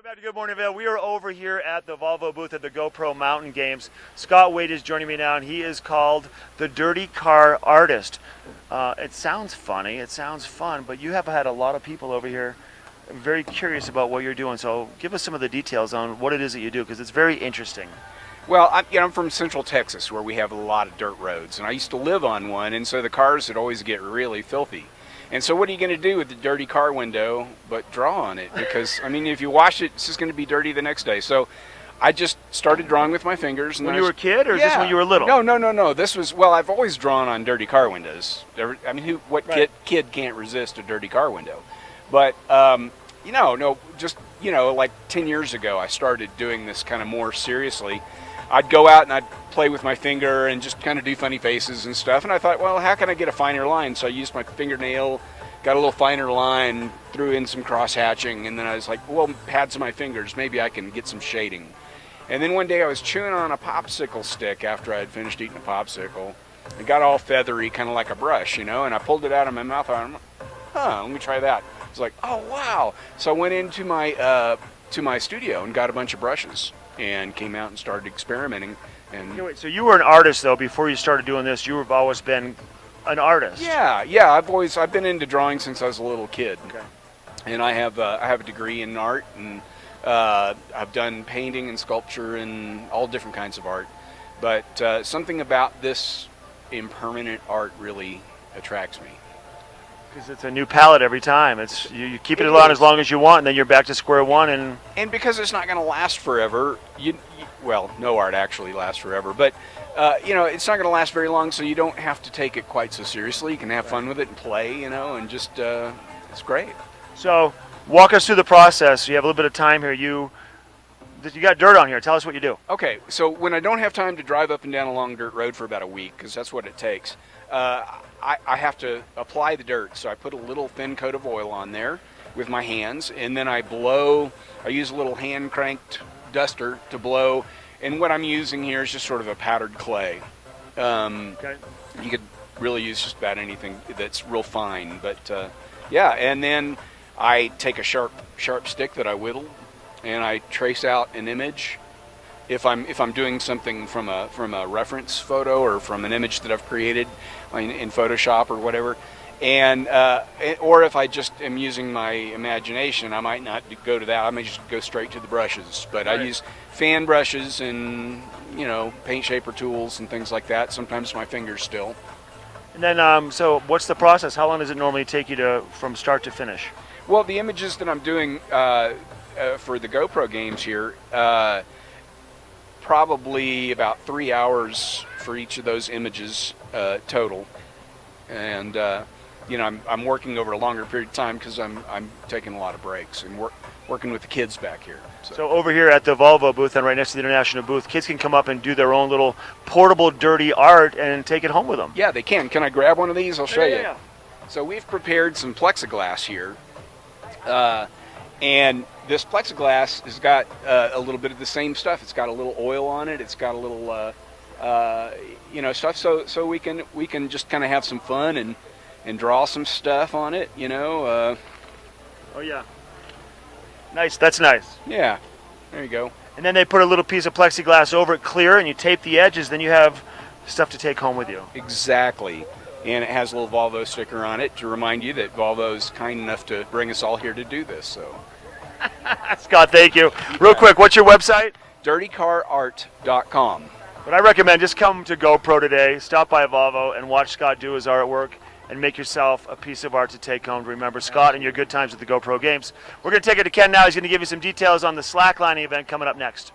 Welcome back to Good Morning Vail. We are over here at the Volvo booth at the GoPro Mountain Games. Scott Wade is joining me now, and he is called the Dirty Car Artist. It sounds funny, it sounds fun, but you have had a lot of people over here very curious about what you're doing. So give us some of the details on what it is that you do, because it's very interesting. Well, I'm from Central Texas, where we have a lot of dirt roads, and I used to live on one, and so the cars would always get really filthy. And so what are you going to do with the dirty car window but draw on it? Because, I mean, if you wash it, it's just going to be dirty the next day. So I just started drawing with my fingers. And when you were a kid, or is this when you were little? No. This was, well, I've always drawn on dirty car windows. I mean, what kid can't resist a dirty car window? But, like 10 years ago, I started doing this kind of more seriously. I'd go out and I'd play with my finger and just kind of do funny faces and stuff. And I thought, well, how can I get a finer line? So I used my fingernail, got a little finer line, threw in some cross hatching, and then I was like, well, pads of my fingers, maybe I can get some shading. And then one day I was chewing on a popsicle stick after I had finished eating a popsicle. It got all feathery, kind of like a brush, and I pulled it out of my mouth. I'm like, let me try that. I was like, oh, wow. So I went into my studio and got a bunch of brushes and came out and started experimenting. And so you were an artist, though, before you started doing this. You've always been an artist. Yeah. I've been into drawing since I was a little kid. Okay. And I have a degree in art, and I've done painting and sculpture and all different kinds of art. But something about this impermanent art really attracts me. Because it's a new palette every time. It's you keep it on as long as you want, and then you're back to square one. And because it's not going to last forever, well, no art actually lasts forever, but it's not going to last very long, so you don't have to take it quite so seriously. You can have fun with it and play, and just it's great. So walk us through the process. You have a little bit of time here. You got dirt on here. Tell us what you do. Okay, so when I don't have time to drive up and down a long dirt road for about a week, because that's what it takes, I have to apply the dirt. So I put a little thin coat of oil on there with my hands, and then I use a little hand cranked duster to blow, and what I'm using here is just sort of a powdered clay. Okay. You could really use just about anything that's real fine, but and then I take a sharp stick that I whittle, and I trace out an image. If I'm doing something from a reference photo or from an image that I've created in Photoshop or whatever, and or if I just am using my imagination, I might not go to that. I may just go straight to the brushes. But I use fan brushes and paint shaper tools and things like that. Sometimes my fingers still. And then so what's the process? How long does it normally take you from start to finish? Well, the images that I'm doing for the GoPro games here. Probably about 3 hours for each of those images total, and I'm working over a longer period of time because I'm taking a lot of breaks and working with the kids back here. So over here at the Volvo booth and right next to the International booth, kids can come up and do their own little portable dirty art and take it home with them. Yeah, they can. Can I grab one of these? I'll show you. Yeah. So we've prepared some plexiglass here. And this plexiglass has got a little bit of the same stuff. It's got a little oil on it. It's got a little, stuff. So we can just kind of have some fun and draw some stuff on it. Oh yeah. Nice. That's nice. Yeah. There you go. And then they put a little piece of plexiglass over it, clear, and you tape the edges. Then you have stuff to take home with you. Exactly. And it has a little Volvo sticker on it to remind you that Volvo's kind enough to bring us all here to do this. So, Scott, thank you. Real quick, what's your website? DirtyCarArt.com. What I recommend, just come to GoPro today, stop by Volvo, and watch Scott do his artwork, and make yourself a piece of art to take home to remember Scott and your good times at the GoPro games. We're going to take it to Ken now. He's going to give you some details on the slacklining event coming up next.